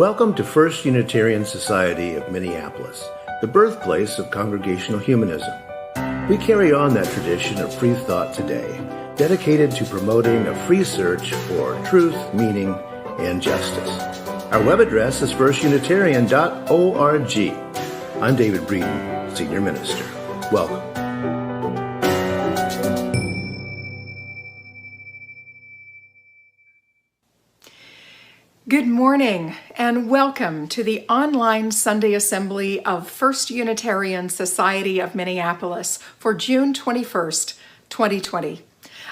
Welcome to First Unitarian Society of Minneapolis, the birthplace of Congregational Humanism. We carry on that tradition of free thought today, dedicated to promoting a free search for truth, meaning, and justice. Our web address is firstunitarian.org. I'm David Breeden, Senior Minister. Welcome. Good morning and welcome to the online Sunday Assembly of First Unitarian Society of Minneapolis for June 21st, 2020.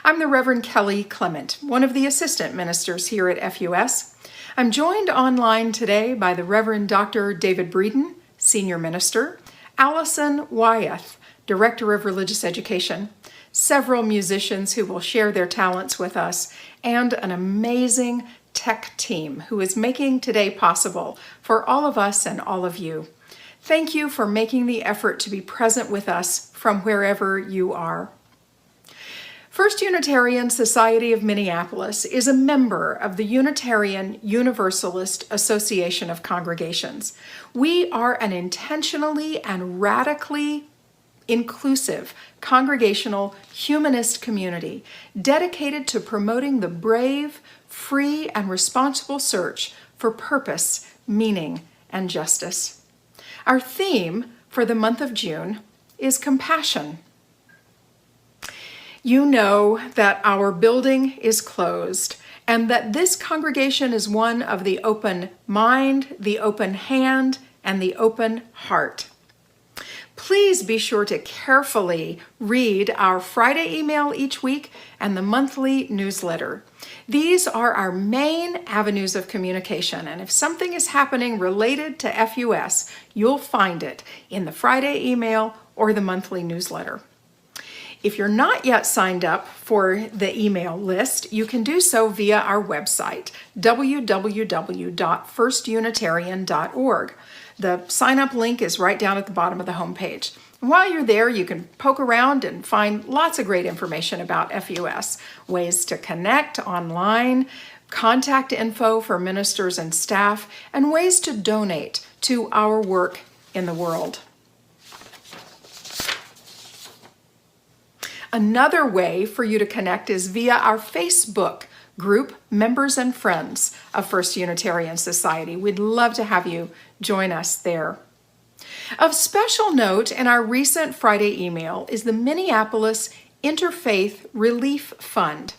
I'm the Reverend Kelly Clement, one of the assistant ministers here at FUS. I'm joined online today by the Reverend Dr. David Breeden, Senior Minister, Allison Wyeth, Director of Religious Education, several musicians who will share their talents with us, and an amazing tech team who is making today possible for all of us and all of you. Thank you for making the effort to be present with us from wherever you are. First Unitarian Society of Minneapolis is a member of the Unitarian Universalist Association of Congregations. We are an intentionally and radically inclusive, congregational, humanist community dedicated to promoting the brave, free, and responsible search for purpose, meaning, and justice. Our theme for the month of June is compassion. You know that our building is closed and that this congregation is one of the open mind, the open hand, and the open heart. Please be sure to carefully read our Friday email each week and the monthly newsletter. These are our main avenues of communication, and if something is happening related to FUS, you'll find it in the Friday email or the monthly newsletter. If you're not yet signed up for the email list, you can do so via our website, www.firstunitarian.org. The sign-up link is right down at the bottom of the homepage. And while you're there, you can poke around and find lots of great information about FUS, ways to connect online, contact info for ministers and staff, and ways to donate to our work in the world. Another way for you to connect is via our Facebook group, Members and Friends of First Unitarian Society. We'd love to have you join us there. Of special note in our recent Friday email is the Minneapolis Interfaith Relief Fund,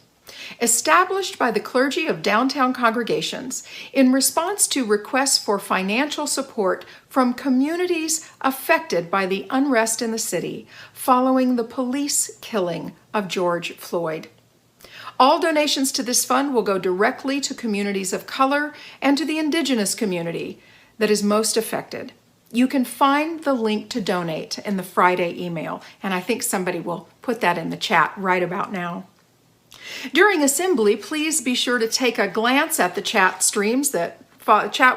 established by the clergy of downtown congregations in response to requests for financial support from communities affected by the unrest in the city following the police killing of George Floyd. All donations to this fund will go directly to communities of color and to the indigenous community that is most affected. You can find the link to donate in the Friday email, and I think somebody will put that in the chat right about now. During assembly, please be sure to take a glance at the chat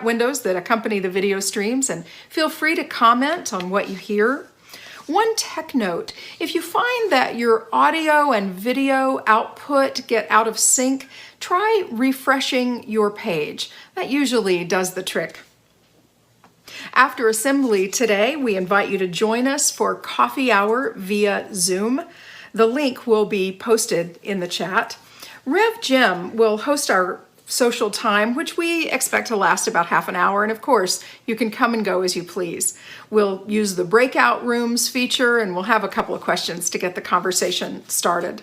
windows that accompany the video streams, and feel free to comment on what you hear. One tech note, if you find that your audio and video output get out of sync, try refreshing your page. That usually does the trick. After assembly today, we invite you to join us for coffee hour via Zoom. The link will be posted in the chat. Rev Jim will host our social time, which we expect to last about half an hour. And of course, you can come and go as you please. We'll use the breakout rooms feature, and we'll have a couple of questions to get the conversation started.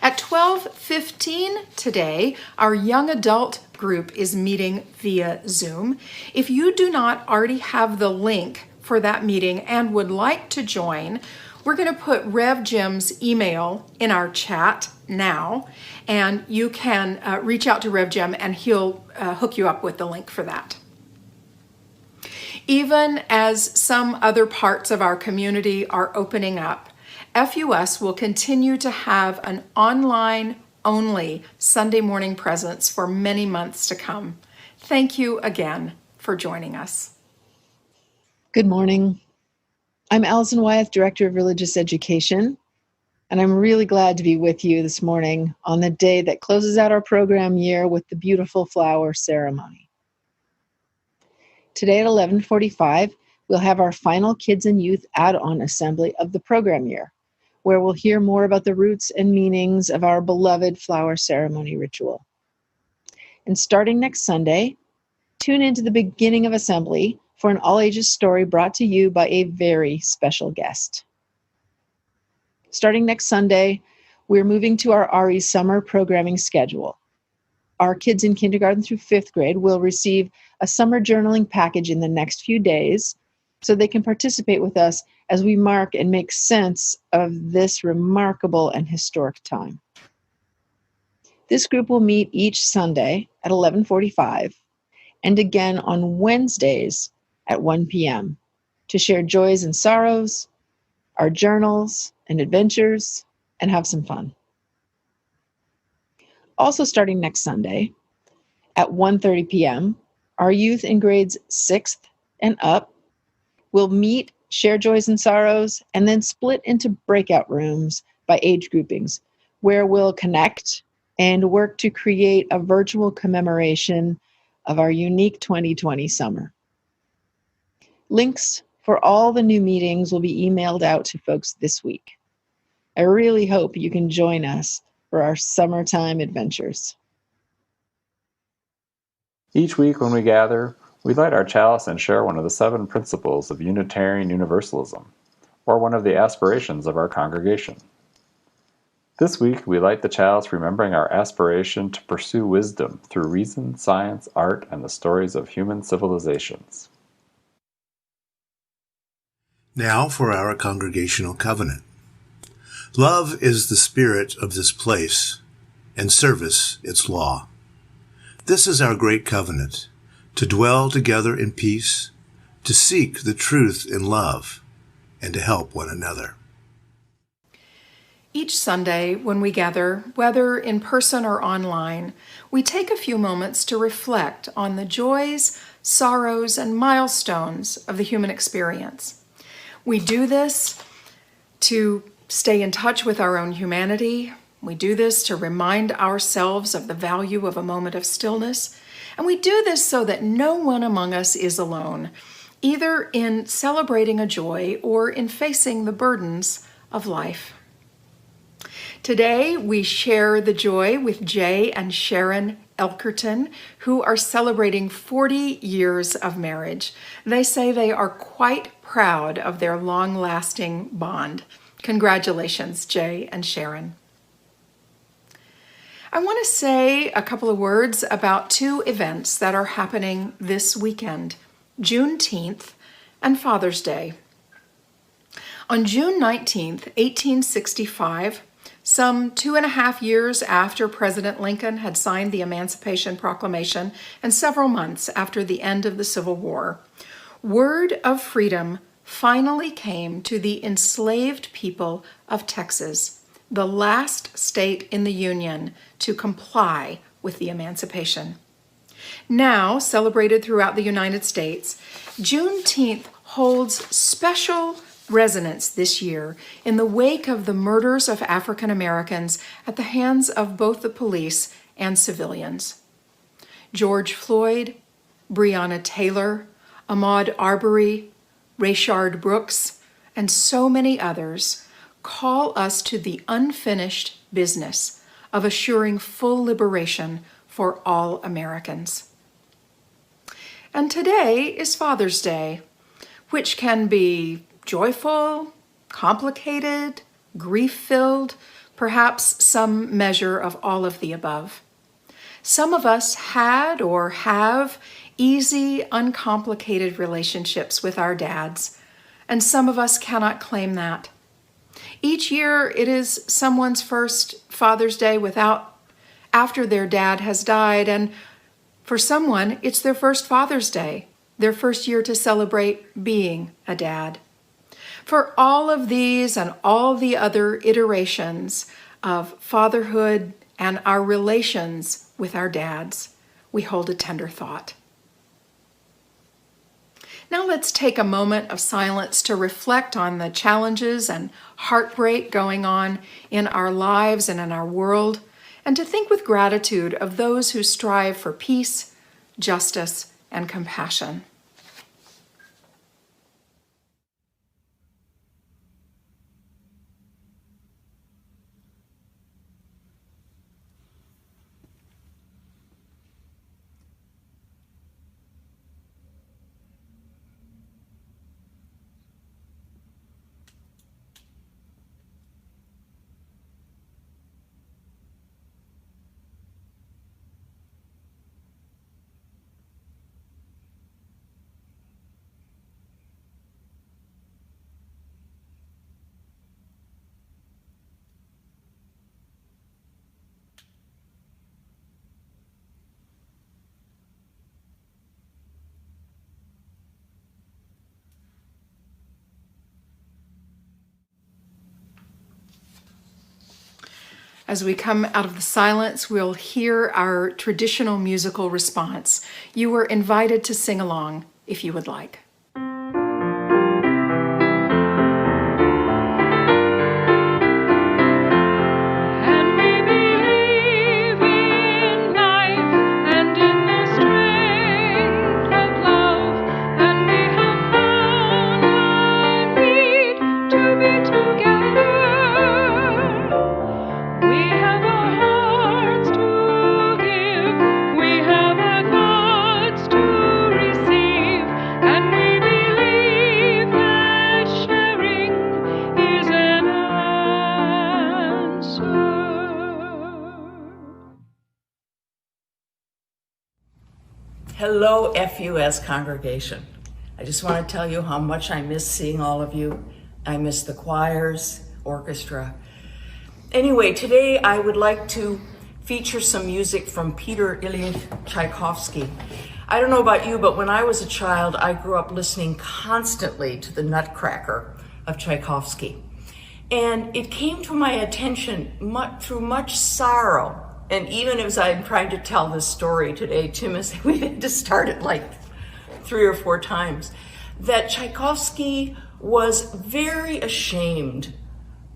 At 12:15 today, our young adult group is meeting via Zoom. If you do not already have the link for that meeting and would like to join, we're going to put Rev Jim's email in our chat now, and you can reach out to Rev Jim and he'll hook you up with the link for that. Even as some other parts of our community are opening up, FUS will continue to have an online-only Sunday morning presence for many months to come. Thank you again for joining us. Good morning. I'm Allison Wyeth, Director of Religious Education, and I'm really glad to be with you this morning on the day that closes out our program year with the beautiful flower ceremony. Today at 11:45, we'll have our final Kids and Youth add-on assembly of the program year, where we'll hear more about the roots and meanings of our beloved flower ceremony ritual. And starting next Sunday, tune into the beginning of assembly for an all-ages story brought to you by a very special guest. Starting next Sunday, we're moving to our RE summer programming schedule. Our kids in kindergarten through 5th grade will receive a summer journaling package in the next few days so they can participate with us as we mark and make sense of this remarkable and historic time. This group will meet each Sunday at 11:45 and again on Wednesdays at 1 p.m. to share joys and sorrows, our journals and adventures, and have some fun. Also starting next Sunday at 1:30 p.m., our youth in grades 6th and up will meet, share joys and sorrows, and then split into breakout rooms by age groupings, where we'll connect and work to create a virtual commemoration of our unique 2020 summer. Links for all the new meetings will be emailed out to folks this week. I really hope you can join us for our summertime adventures. Each week when we gather, we light our chalice and share one of the 7 principles of Unitarian Universalism, or one of the aspirations of our congregation. This week, we light the chalice remembering our aspiration to pursue wisdom through reason, science, art, and the stories of human civilizations. Now for our congregational covenant. Love is the spirit of this place, and service its law. This is our great covenant, to dwell together in peace, to seek the truth in love, and to help one another. Each Sunday when we gather, whether in person or online, we take a few moments to reflect on the joys, sorrows, and milestones of the human experience. We do this to stay in touch with our own humanity. We do this to remind ourselves of the value of a moment of stillness. And we do this so that no one among us is alone, either in celebrating a joy or in facing the burdens of life. Today, we share the joy with Jay and Sharon Elkerton, who are celebrating 40 years of marriage. They say they are quite proud of their long-lasting bond. Congratulations, Jay and Sharon. I want to say a couple of words about 2 events that are happening this weekend, Juneteenth and Father's Day. On June 19th, 1865, some 2.5 years after President Lincoln had signed the Emancipation Proclamation and several months after the end of the Civil War, word of freedom finally came to the enslaved people of Texas, the last state in the Union to comply with the emancipation. Now celebrated throughout the United States, Juneteenth holds special resonance this year in the wake of the murders of African Americans at the hands of both the police and civilians. George Floyd, Breonna Taylor, Ahmaud Arbery, Rayshard Brooks, and so many others call us to the unfinished business of assuring full liberation for all Americans. And today is Father's Day, which can be joyful, complicated, grief-filled, perhaps some measure of all of the above. Some of us had or have easy, uncomplicated relationships with our dads, and some of us cannot claim that. Each year it is someone's first Father's Day after their dad has died, and for someone it's their first Father's Day, their first year to celebrate being a dad. For all of these and all the other iterations of fatherhood and our relations with our dads, we hold a tender thought. Now let's take a moment of silence to reflect on the challenges and heartbreak going on in our lives and in our world, and to think with gratitude of those who strive for peace, justice, and compassion. As we come out of the silence, we'll hear our traditional musical response. You are invited to sing along if you would like. Hello, FUS congregation. I just want to tell you how much I miss seeing all of you. I miss the choirs, orchestra. Anyway, today I would like to feature some music from Peter Ilyich Tchaikovsky. I don't know about you, but when I was a child, I grew up listening constantly to the Nutcracker of Tchaikovsky. And it came to my attention through much sorrow. And even as I'm trying to tell this story today, Tim is we had to start it like 3 or 4 times, that Tchaikovsky was very ashamed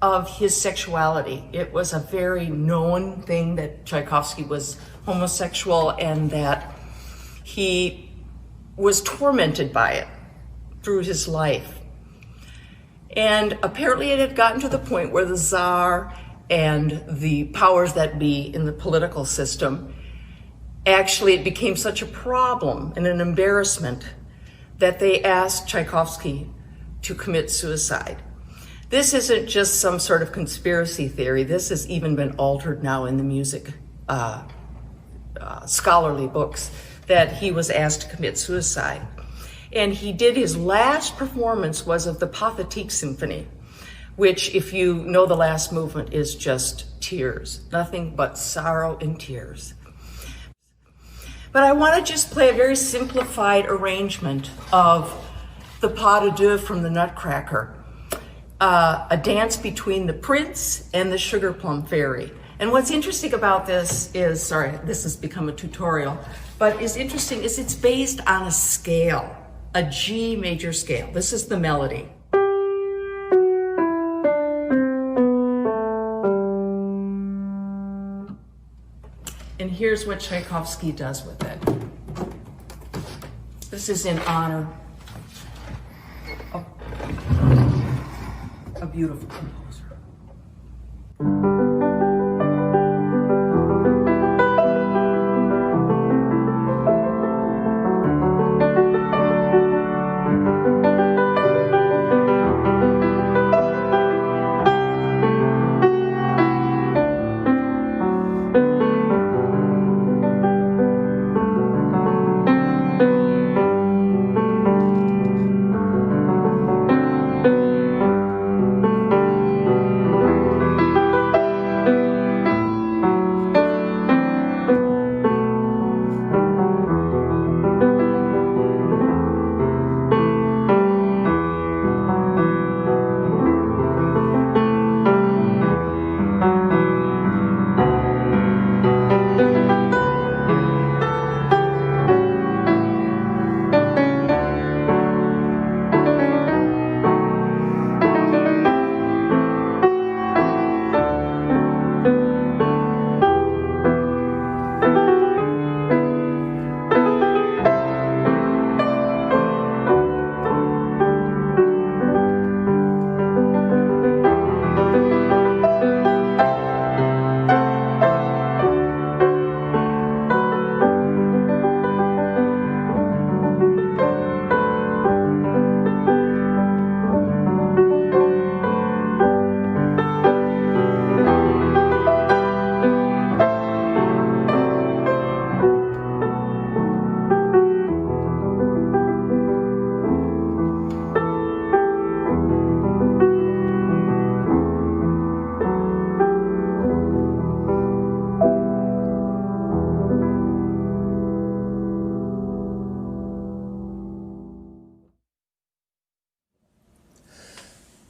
of his sexuality. It was a very known thing that Tchaikovsky was homosexual and that he was tormented by it through his life. And apparently it had gotten to the point where the Tsar and the powers that be in the political system, actually it became such a problem and an embarrassment that they asked Tchaikovsky to commit suicide. This isn't just some sort of conspiracy theory. This has even been altered now in the music scholarly books, that he was asked to commit suicide. And he did, his last performance was of the Pathetique Symphony, which, if you know the last movement, is just tears, nothing but sorrow and tears. But I want to just play a very simplified arrangement of the Pas de Deux from the Nutcracker, a dance between the prince and the Sugar Plum Fairy. And what's interesting about this is, sorry, this has become a tutorial, but is interesting is it's based on a scale, a G major scale. This is the melody. And here's what Tchaikovsky does with it. This is in honor of a beautiful composer.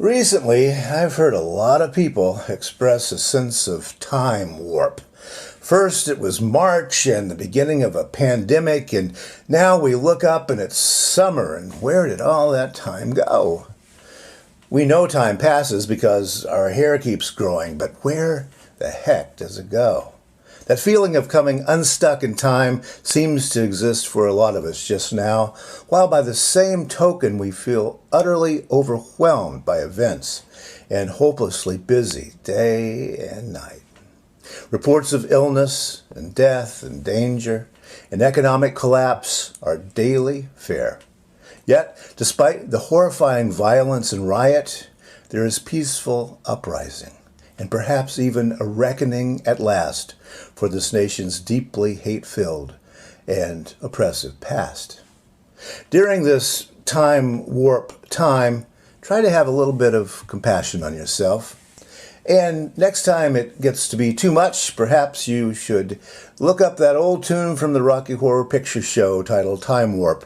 Recently, I've heard a lot of people express a sense of time warp. First, it was March and the beginning of a pandemic, and now we look up and it's summer, and where did all that time go? We know time passes because our hair keeps growing, but where the heck does it go? That feeling of coming unstuck in time seems to exist for a lot of us just now, while by the same token we feel utterly overwhelmed by events and hopelessly busy day and night. Reports of illness and death and danger and economic collapse are daily fare. Yet, despite the horrifying violence and riot, there is peaceful uprising, and perhaps even a reckoning at last for this nation's deeply hate-filled and oppressive past. During this time warp time, try to have a little bit of compassion on yourself. And next time it gets to be too much, perhaps you should look up that old tune from the Rocky Horror Picture Show titled Time Warp.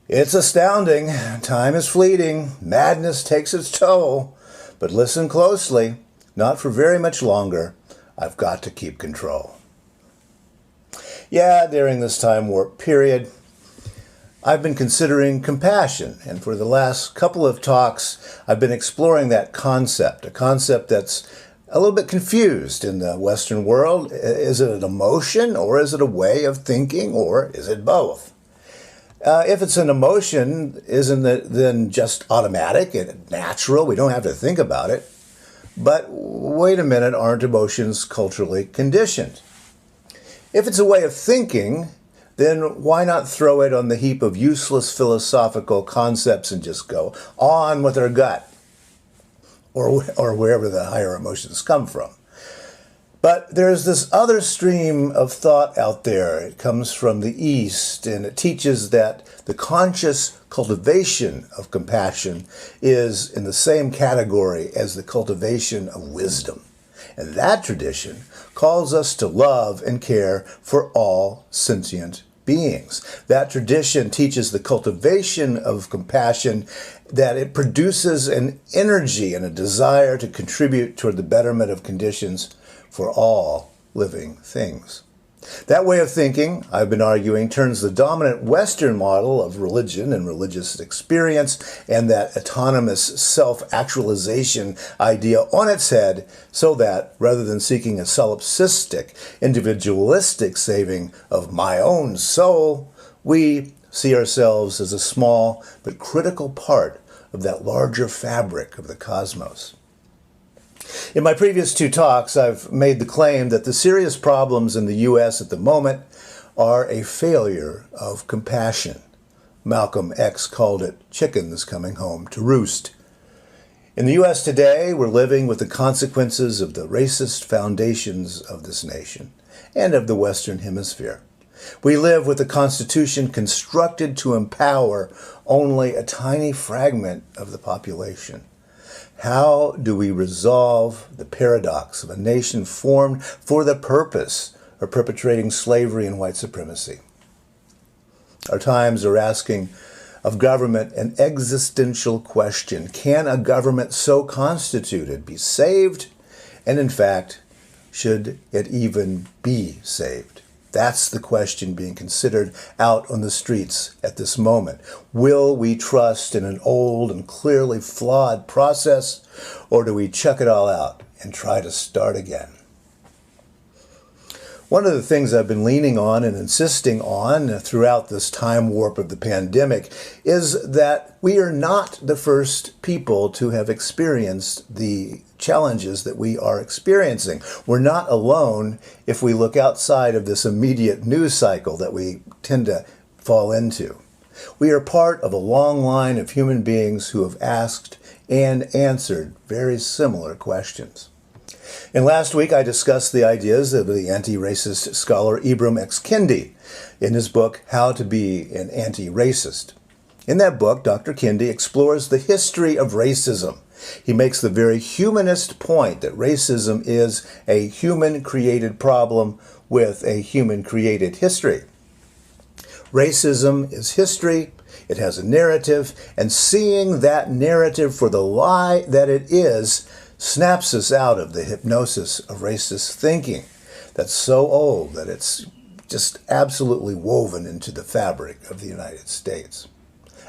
It's astounding. Time is fleeting. Madness takes its toll. But listen closely. Not for very much longer. I've got to keep control. Yeah, during this time warp period, I've been considering compassion, and for the last couple of talks, I've been exploring that concept, a concept that's a little bit confused in the Western world. Is it an emotion, or is it a way of thinking, or is it both? If it's an emotion, isn't it then just automatic and natural? We don't have to think about it. But wait a minute, aren't emotions culturally conditioned? If it's a way of thinking, then why not throw it on the heap of useless philosophical concepts and just go on with our gut, or wherever the higher emotions come from? But there's this other stream of thought out there. It comes from the East, and it teaches that the conscious cultivation of compassion is in the same category as the cultivation of wisdom. And that tradition calls us to love and care for all sentient beings. That tradition teaches the cultivation of compassion, that it produces an energy and a desire to contribute toward the betterment of conditions for all living things. That way of thinking, I've been arguing, turns the dominant Western model of religion and religious experience and that autonomous self-actualization idea on its head, so that, rather than seeking a solipsistic, individualistic saving of my own soul, we see ourselves as a small but critical part of that larger fabric of the cosmos. In my previous two talks, I've made the claim that the serious problems in the U.S. at the moment are a failure of compassion. Malcolm X called it chickens coming home to roost. In the U.S. today, we're living with the consequences of the racist foundations of this nation and of the Western Hemisphere. We live with a Constitution constructed to empower only a tiny fragment of the population. How do we resolve the paradox of a nation formed for the purpose of perpetrating slavery and white supremacy? Our times are asking of government an existential question. Can a government so constituted be saved? And in fact, should it even be saved? That's the question being considered out on the streets at this moment. Will we trust in an old and clearly flawed process, or do we chuck it all out and try to start again? One of the things I've been leaning on and insisting on throughout this time warp of the pandemic is that we are not the first people to have experienced the challenges that we are experiencing. We're not alone if we look outside of this immediate news cycle that we tend to fall into. We are part of a long line of human beings who have asked and answered very similar questions. And last week I discussed the ideas of the anti-racist scholar Ibram X. Kendi in his book, How to Be an Anti-Racist. In that book, Dr. Kendi explores the history of racism. He makes the very humanist point that racism is a human-created problem with a human-created history. Racism is history. It has a narrative, and seeing that narrative for the lie that it is snaps us out of the hypnosis of racist thinking that's so old that it's just absolutely woven into the fabric of the United States.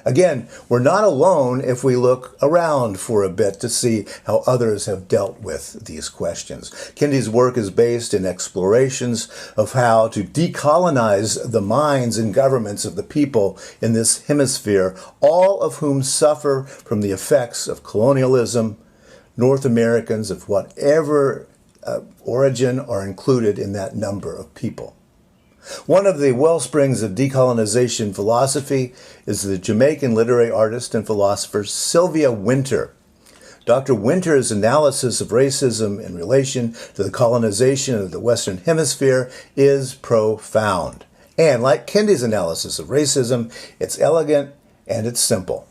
Again, we're not alone if we look around for a bit to see how others have dealt with these questions. Kendi's work is based in explorations of how to decolonize the minds and governments of the people in this hemisphere, all of whom suffer from the effects of colonialism. North Americans of whatever origin are included in that number of people. One of the wellsprings of decolonization philosophy is the Jamaican literary artist and philosopher Sylvia Wynter. Dr. Wynter's analysis of racism in relation to the colonization of the Western Hemisphere is profound. And like Kendi's analysis of racism, it's elegant and it's simple.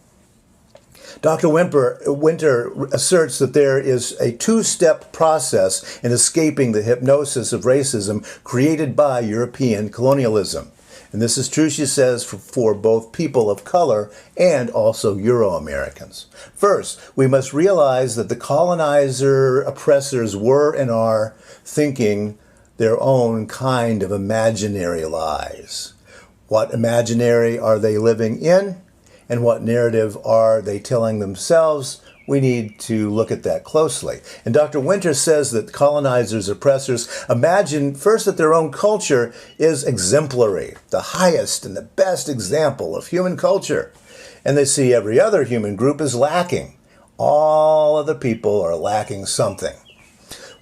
Dr. Wynter asserts that there is a two-step process in escaping the hypnosis of racism created by European colonialism. And this is true, she says, for both people of color and also Euro-Americans. First, we must realize that the colonizer oppressors were and are thinking their own kind of imaginary lies. What imaginary are they living in? And what narrative are they telling themselves? We need to look at that closely. And Dr. Wynter says that colonizers, oppressors imagine first that their own culture is exemplary, the highest and the best example of human culture. And they see every other human group as lacking. All other people are lacking something.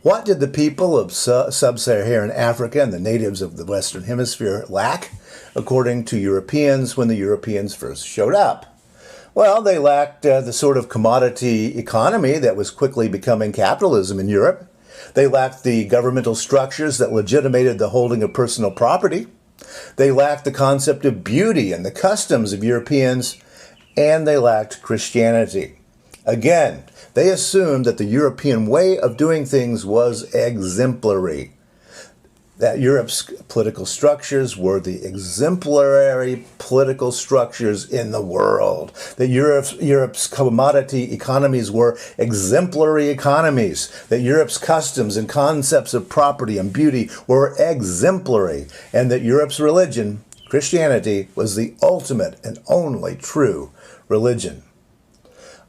What did the people of sub-Saharan Africa and the natives of the Western Hemisphere lack, according to Europeans, when the Europeans first showed up? Well, they lacked the sort of commodity economy that was quickly becoming capitalism in Europe. They lacked the governmental structures that legitimated the holding of personal property. They lacked the concept of beauty and the customs of Europeans, and they lacked Christianity. Again, they assumed that the European way of doing things was exemplary, that Europe's political structures were the exemplary political structures in the world, that Europe's commodity economies were exemplary economies, that Europe's customs and concepts of property and beauty were exemplary, and that Europe's religion, Christianity, was the ultimate and only true religion.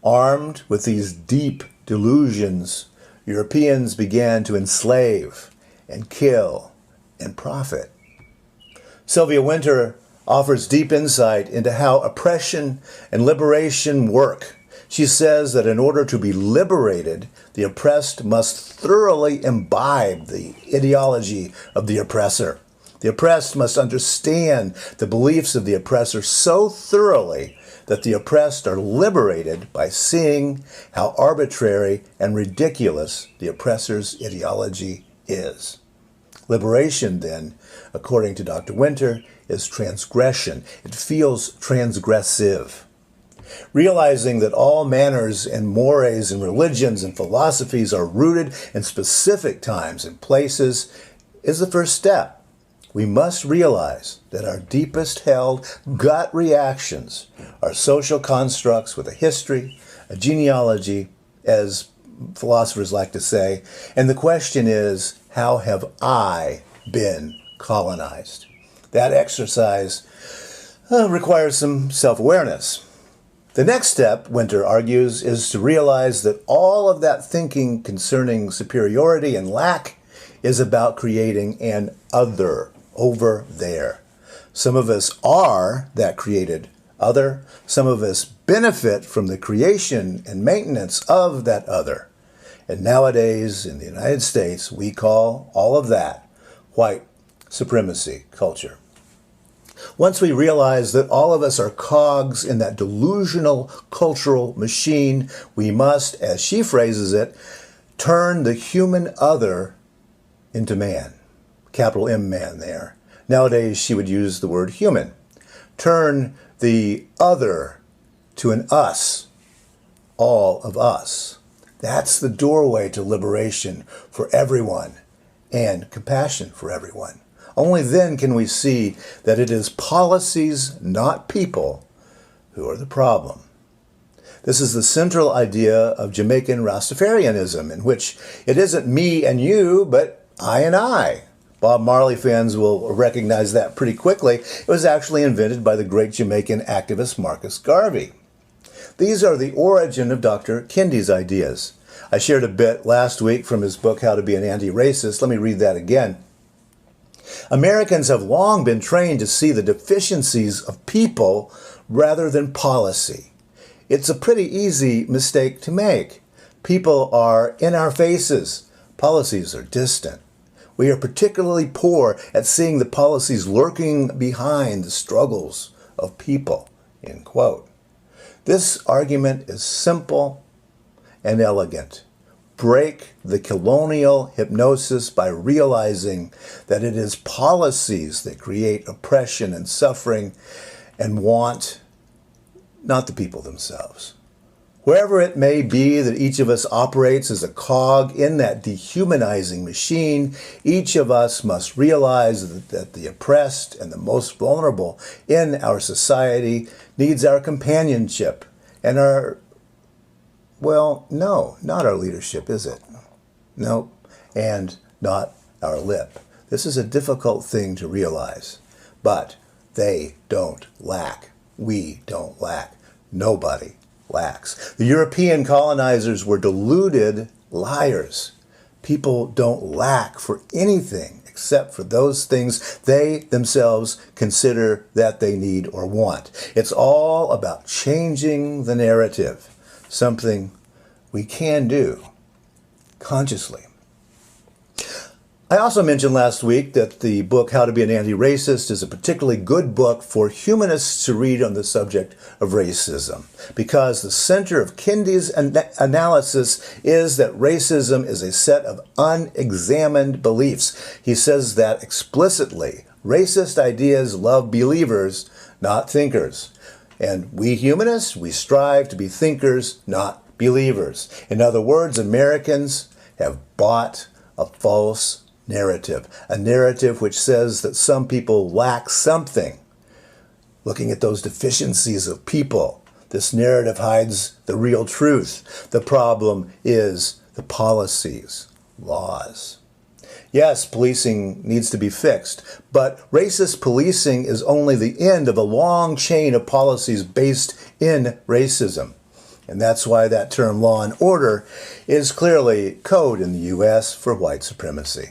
Armed with these deep delusions, Europeans began to enslave and kill and profit. Sylvia Wynter offers deep insight into how oppression and liberation work. She says that in order to be liberated, the oppressed must thoroughly imbibe the ideology of the oppressor. The oppressed must understand the beliefs of the oppressor so thoroughly that the oppressed are liberated by seeing how arbitrary and ridiculous the oppressor's ideology is. Liberation, then, according to Dr. Wynter, is transgression. It feels transgressive. Realizing that all manners and mores and religions and philosophies are rooted in specific times and places is the first step. We must realize that our deepest held gut reactions are social constructs with a history, a genealogy, as philosophers like to say, and the question is, how have I been colonized? That exercise requires some self-awareness. The next step, Wynter argues, is to realize that all of that thinking concerning superiority and lack is about creating an other over there. Some of us are that created other. Some of us benefit from the creation and maintenance of that other. And nowadays, in the United States, we call all of that white supremacy culture. Once we realize that all of us are cogs in that delusional cultural machine, we must, as she phrases it, turn the human other into man. Capital M man there. Nowadays, she would use the word human. Turn the other to an us, all of us. That's the doorway to liberation for everyone and compassion for everyone. Only then can we see that it is policies, not people, who are the problem. This is the central idea of Jamaican Rastafarianism, in which it isn't me and you, but I and I. Bob Marley fans will recognize that pretty quickly. It was actually invented by the great Jamaican activist Marcus Garvey. These are the origin of Dr. Kendi's ideas. I shared a bit last week from his book, How to Be an Anti-Racist. Let me read that again. Americans have long been trained to see the deficiencies of people rather than policy. It's a pretty easy mistake to make. People are in our faces. Policies are distant. We are particularly poor at seeing the policies lurking behind the struggles of people, end quote. This argument is simple and elegant. Break the colonial hypnosis by realizing that it is policies that create oppression and suffering and want, not the people themselves. Wherever it may be that each of us operates as a cog in that dehumanizing machine, each of us must realize that the oppressed and the most vulnerable in our society needs our companionship and our, well, no, not our leadership, is it? No, and not our lip. This is a difficult thing to realize, but they don't lack. We don't lack. Nobody lacks. The European colonizers were deluded liars. People don't lack for anything except for those things they themselves consider that they need or want. It's all about changing the narrative, something we can do consciously. I also mentioned last week that the book How to Be an Anti-Racist is a particularly good book for humanists to read on the subject of racism, because the center of Kendi's analysis is that racism is a set of unexamined beliefs. He says that explicitly. Racist ideas love believers, not thinkers. And we humanists, we strive to be thinkers, not believers. In other words, Americans have bought a false narrative, a narrative which says that some people lack something. Looking at those deficiencies of people, this narrative hides the real truth. The problem is the policies, laws. Yes, policing needs to be fixed, but racist policing is only the end of a long chain of policies based in racism. And that's why that term law and order is clearly code in the U.S. for white supremacy.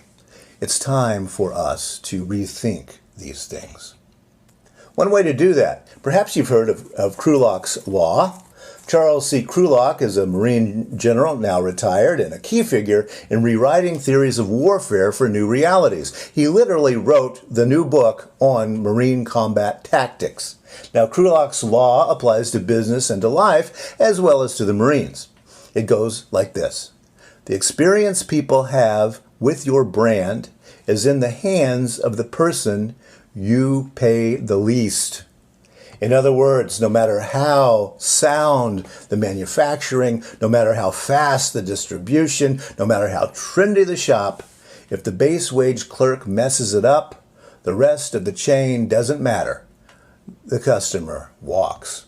It's time for us to rethink these things. One way to do that, perhaps you've heard of Krulak's Law. Charles C. Krulak is a Marine general, now retired, and a key figure in rewriting theories of warfare for new realities. He literally wrote the new book on Marine combat tactics. Now, Krulak's Law applies to business and to life, as well as to the Marines. It goes like this. The experience people have with your brand is in the hands of the person you pay the least. In other words, no matter how sound the manufacturing, no matter how fast the distribution, no matter how trendy the shop, if the base wage clerk messes it up, the rest of the chain doesn't matter. The customer walks.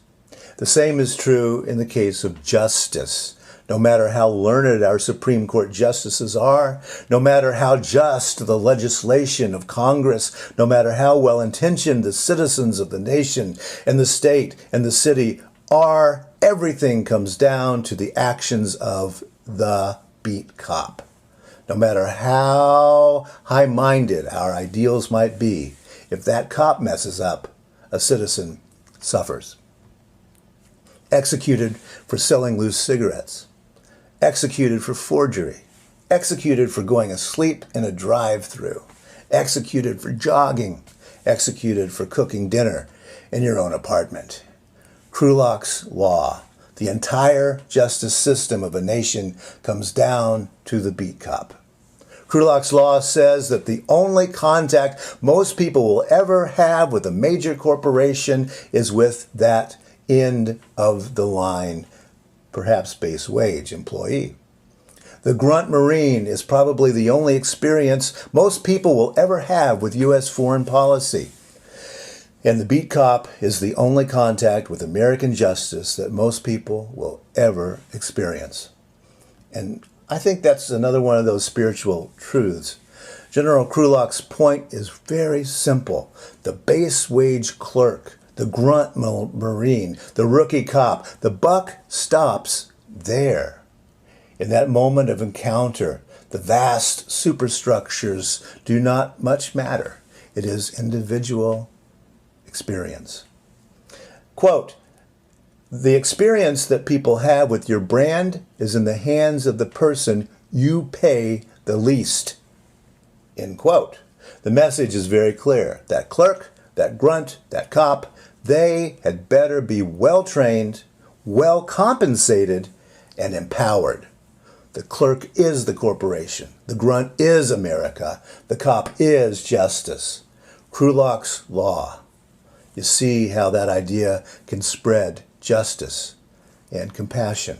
The same is true in the case of justice. No matter how learned our Supreme Court justices are, no matter how just the legislation of Congress, no matter how well-intentioned the citizens of the nation and the state and the city are, everything comes down to the actions of the beat cop. No matter how high-minded our ideals might be, if that cop messes up, a citizen suffers. Executed for selling loose cigarettes. Executed for forgery, executed for going asleep in a drive-thru, executed for jogging, executed for cooking dinner in your own apartment. Krulak's Law, the entire justice system of a nation comes down to the beat cop. Krulak's Law says that the only contact most people will ever have with a major corporation is with that end of the line, perhaps base wage employee. The grunt Marine is probably the only experience most people will ever have with U.S. foreign policy. And the beat cop is the only contact with American justice that most people will ever experience. And I think that's another one of those spiritual truths. General Krulak's point is very simple. The base wage clerk, the grunt Marine, the rookie cop, the buck stops there. In that moment of encounter, the vast superstructures do not much matter. It is individual experience. Quote, "The experience that people have with your brand is in the hands of the person you pay the least." End quote. The message is very clear. That clerk, that grunt, that cop, they had better be well-trained, well-compensated, and empowered. The clerk is the corporation. The grunt is America. The cop is justice. Krulak's law. You see how that idea can spread justice and compassion.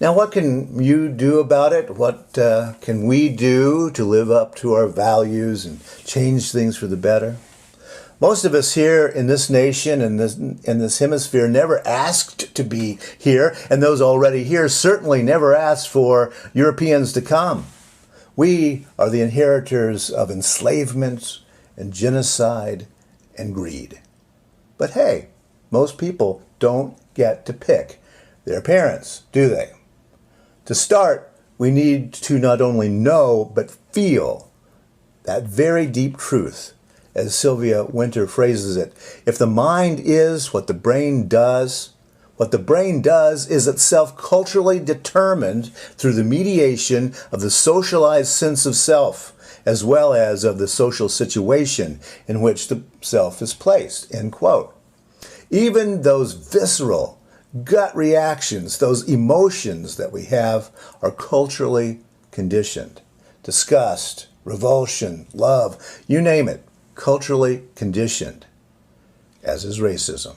Now, what can you do about it? What can we do to live up to our values and change things for the better? Most of us here in this nation and in this hemisphere never asked to be here, and those already here certainly never asked for Europeans to come. We are the inheritors of enslavement and genocide and greed. But hey, most people don't get to pick their parents, do they? To start, we need to not only know, but feel that very deep truth. As Sylvia Wynter phrases it, if the mind is what the brain does, what the brain does is itself culturally determined through the mediation of the socialized sense of self, as well as of the social situation in which the self is placed, end quote. Even those visceral, gut reactions, those emotions that we have are culturally conditioned. Disgust, revulsion, love, you name it, culturally conditioned, as is racism.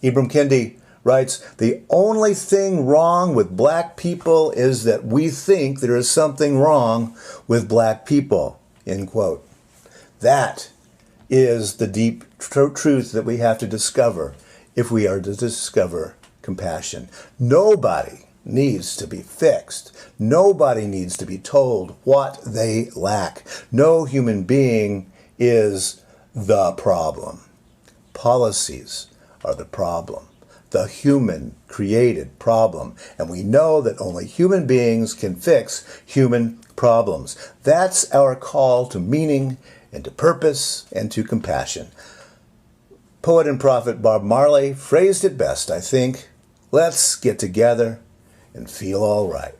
Ibram Kendi writes, "The only thing wrong with black people is that we think there is something wrong with black people," end quote. That is the deep truth that we have to discover if we are to discover compassion. Nobody needs to be fixed. Nobody needs to be told what they lack. No human being is the problem. Policies are the problem, the human created problem. And we know that only human beings can fix human problems. That's our call to meaning and to purpose and to compassion. Poet and prophet Bob Marley phrased it best, I think. Let's get together and feel all right.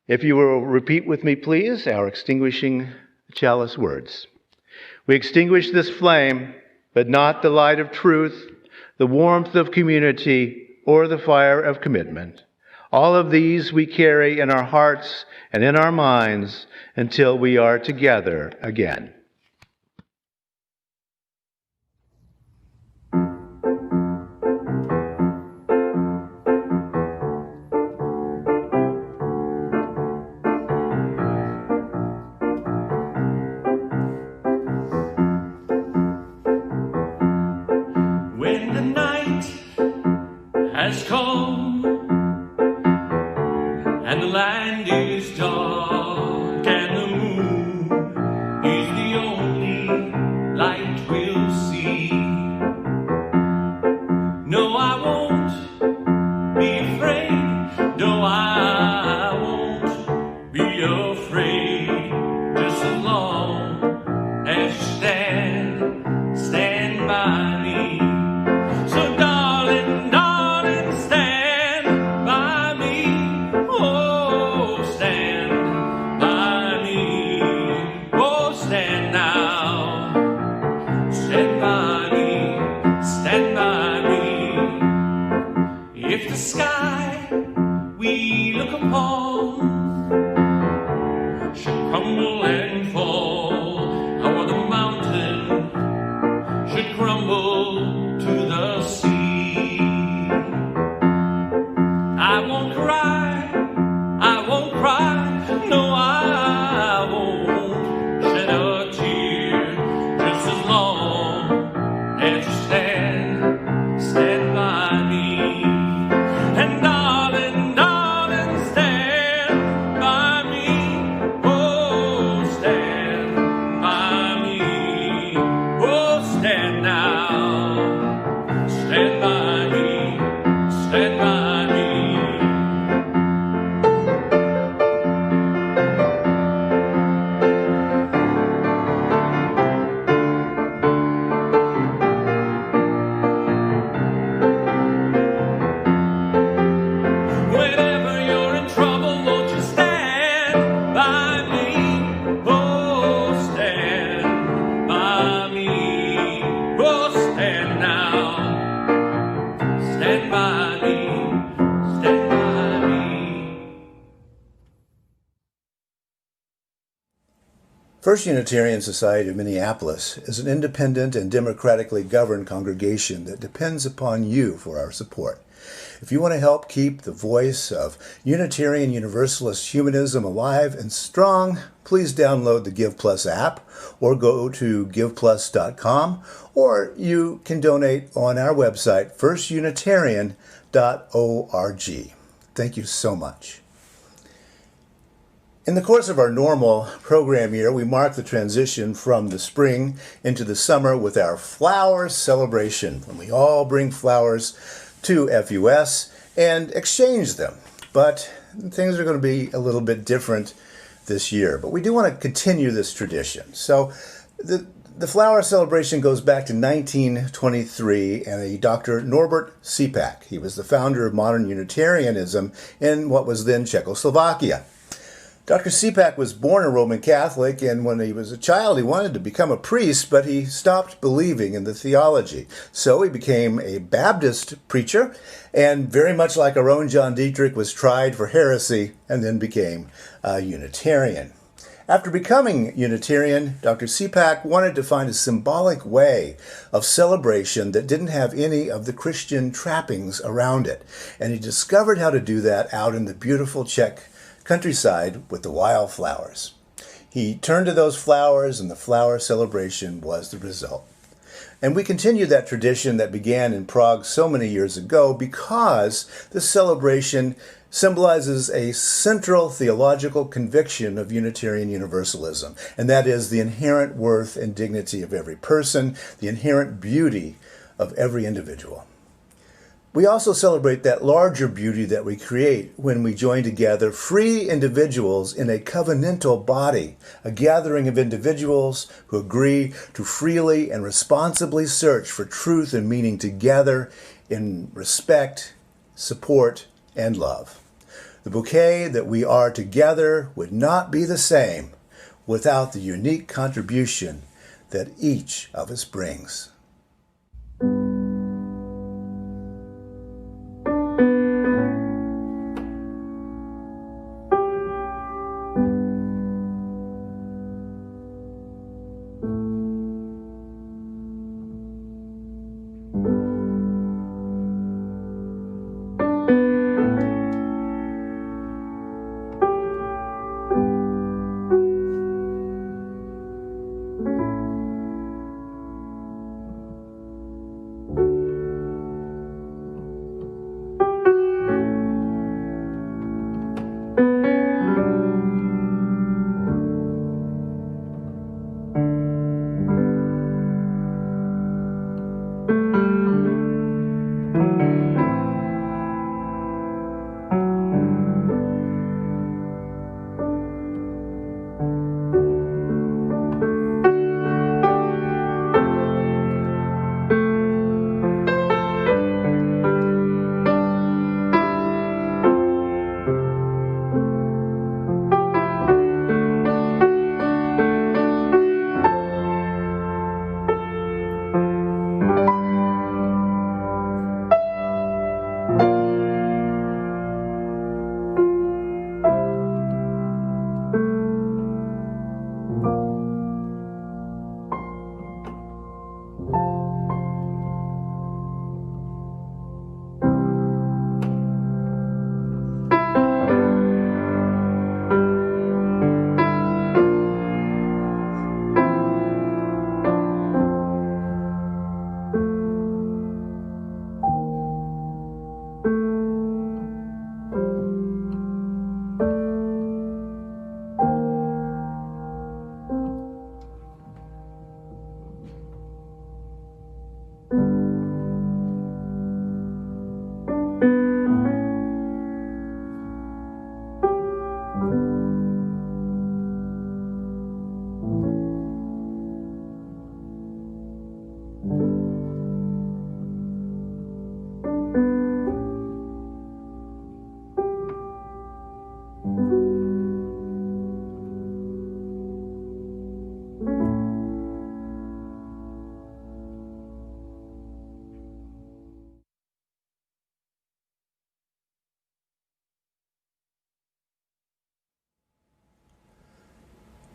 If you will repeat with me, please, our extinguishing chalice words. We extinguish this flame, but not the light of truth, the warmth of community, or the fire of commitment. All of these we carry in our hearts and in our minds until we are together again. When the night has come and the land is dark and the moon is the only light we'll see, no, I won't be afraid. No, I won't be afraid. Just so long as you stand by me. So darling, darling, stand by me. Oh, stand First Unitarian Society of Minneapolis is an independent and democratically governed congregation that depends upon you for our support. If you want to help keep the voice of Unitarian Universalist humanism alive and strong, please download the Give Plus app or go to giveplus.com, or you can donate on our website, firstunitarian.org. Thank you so much. In the course of our normal program year, we mark the transition from the spring into the summer with our flower celebration, when we all bring flowers to FUS and exchange them. But things are going to be a little bit different this year. But we do want to continue this tradition. So the flower celebration goes back to 1923 and a Dr. Norbert Sipak. He was the founder of modern Unitarianism in what was then Czechoslovakia. Dr. Sipak was born a Roman Catholic, and when he was a child, he wanted to become a priest, but he stopped believing in the theology. So he became a Baptist preacher, and very much like our own John Dietrich, was tried for heresy and then became a Unitarian. After becoming Unitarian, Dr. Sipak wanted to find a symbolic way of celebration that didn't have any of the Christian trappings around it, and he discovered how to do that out in the beautiful Czech countryside with the wildflowers. He turned to those flowers, and the flower celebration was the result. And we continue that tradition that began in Prague so many years ago because this celebration symbolizes a central theological conviction of Unitarian Universalism, and that is the inherent worth and dignity of every person, the inherent beauty of every individual. We also celebrate that larger beauty that we create when we join together free individuals in a covenantal body, a gathering of individuals who agree to freely and responsibly search for truth and meaning together in respect, support, and love. The bouquet that we are together would not be the same without the unique contribution that each of us brings.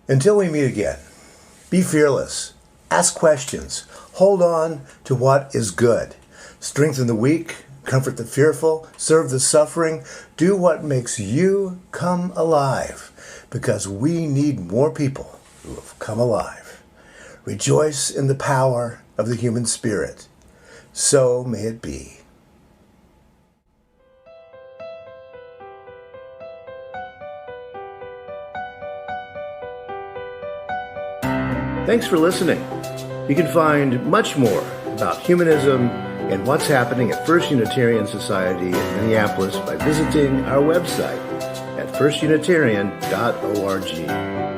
Until we meet again, be fearless, ask questions, hold on to what is good, strengthen the weak, comfort the fearful, serve the suffering, do what makes you come alive, because we need more people who have come alive. Rejoice in the power of the human spirit. So may it be. Thanks for listening. You can find much more about humanism and what's happening at First Unitarian Society in Minneapolis by visiting our website at firstunitarian.org.